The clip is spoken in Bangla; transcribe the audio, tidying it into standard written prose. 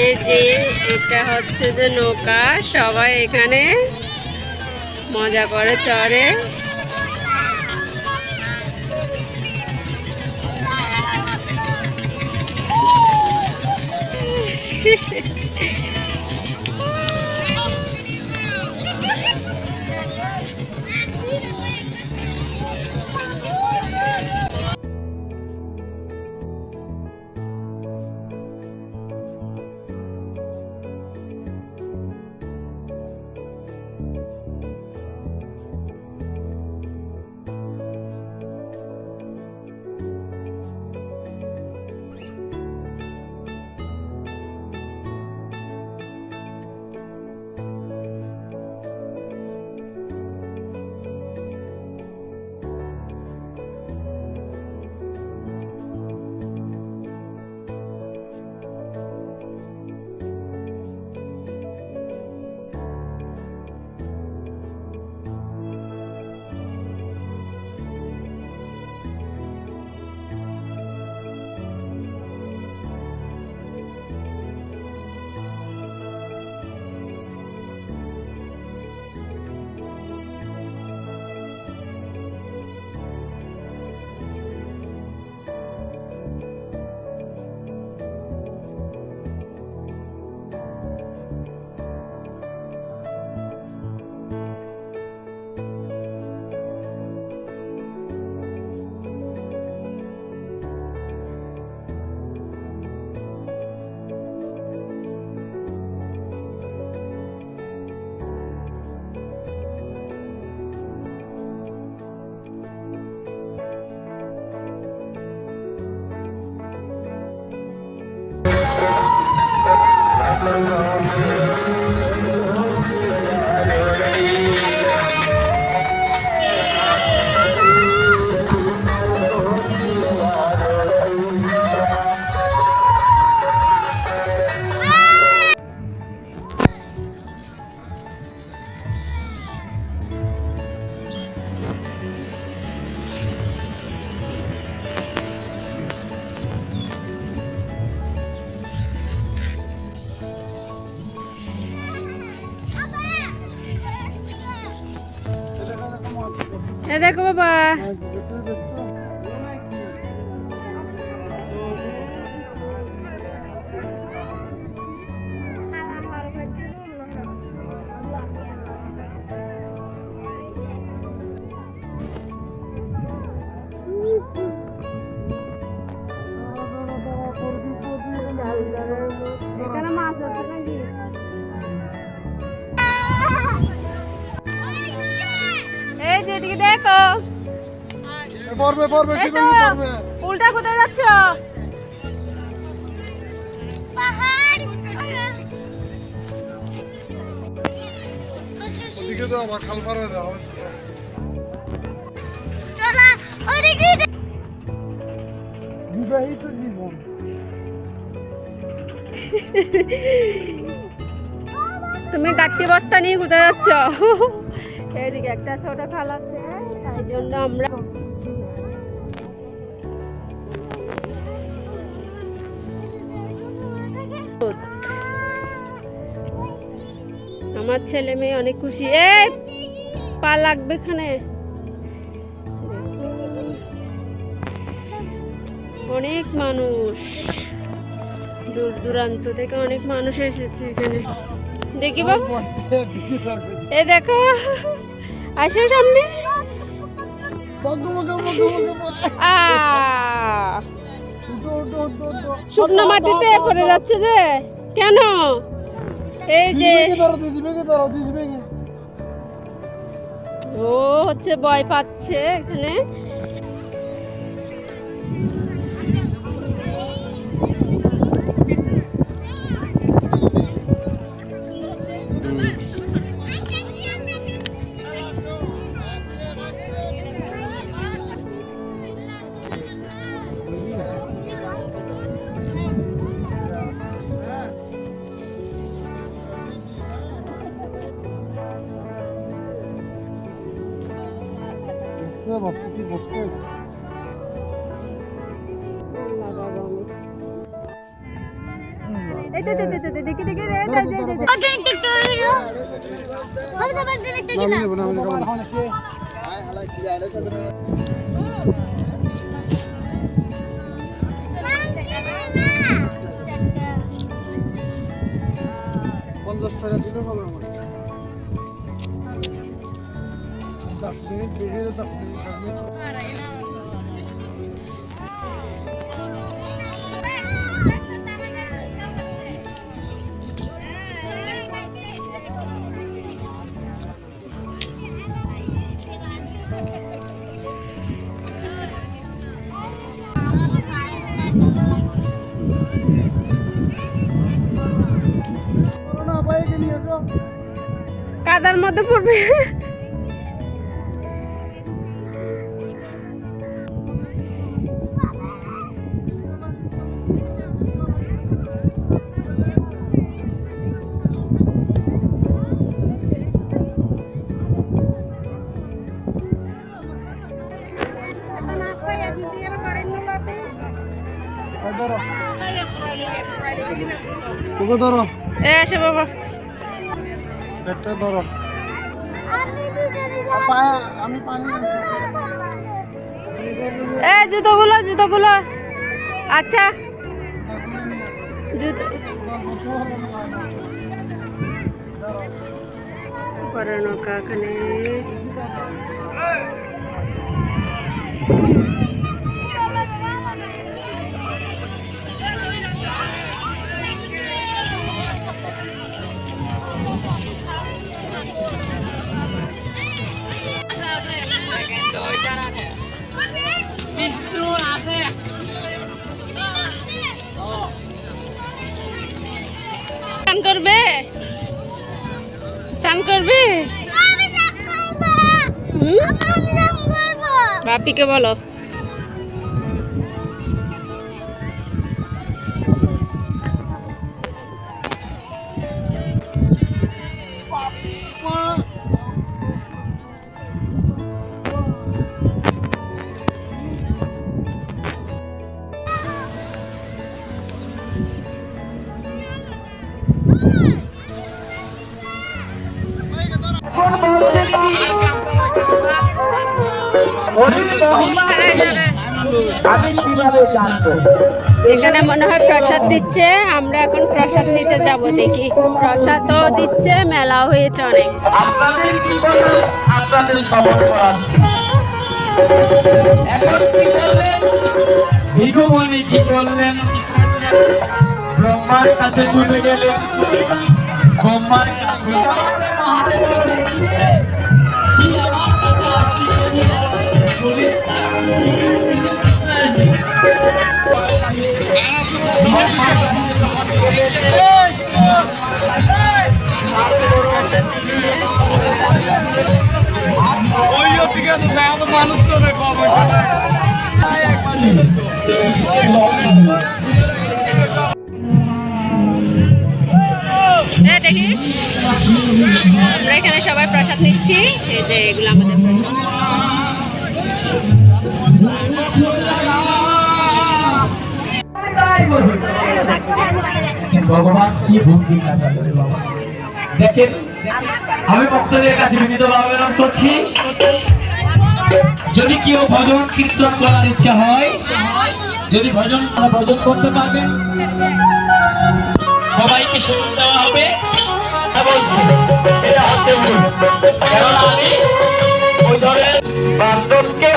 এই যে এটা হচ্ছে যে নৌকা, সবাই এখানে মজা করে চড়ে। দেখো বাবা, এখানে মাছ আছে নাকি? এই যেদিকে দেখো, উল্টা কোথায় যাচ্ছ? বিবাহিত জীবন। তুমি গাঠি বস্তা নিয়ে কোথায় যাচ্ছ? এইদিকে একটা ছোট খাল আছে, তাই জন্য আমরা আমার ছেলে মেয়ে অনেক খুশি। এই পা লাগবে এখানে, অনেক মানুষ, দূর দূরান্ত থেকে অনেক মানুষ এসেছে এখানে। দেখি বাবা, এ দেখো, আসো সামনে। শুকনো মাটিতে পড়ে যাচ্ছে যে কেন? এই যে ও হচ্ছে ভয় পাচ্ছে এখানে। দে দে দে দেখি দেখি রে দে দে দে কাদার মধ্যে পড়বে। তোকে ধরো এসে বাবা একটা ধরো আমি পানি জুতোগুলো জুতোগুলো আচ্ছা জুতো পরে নৌকা এখানে স্নান করবে স্নান করবে বাপিকে বলো এখানে মনে হয় প্রসাদ দিচ্ছে আমরা এখন প্রসাদ নিতে যাব দেখি প্রসাদও দিচ্ছে মেলাও হয়েছে অনেক ব্রহ্মার কাছে চলে গেলেন ব্রহ্মার কাছে মানুষ তো দেখি আমরা এখানে সবাই প্রসাদ নিচ্ছি এই যে এগুলো আমাদের ভগবান কি ভক্তি বাবা দেখেন আমি ভক্তদের কাছে বিনীতভাবে অনুরোধ করছি যদি কেউ ভজন কীর্তন করার ইচ্ছা হয় যদি ভজন করতে পারবেন সবাইকে সুযোগ দেওয়া হবে বলছি এটা হচ্ছে আমি ওই ধরনের বান্ধবকে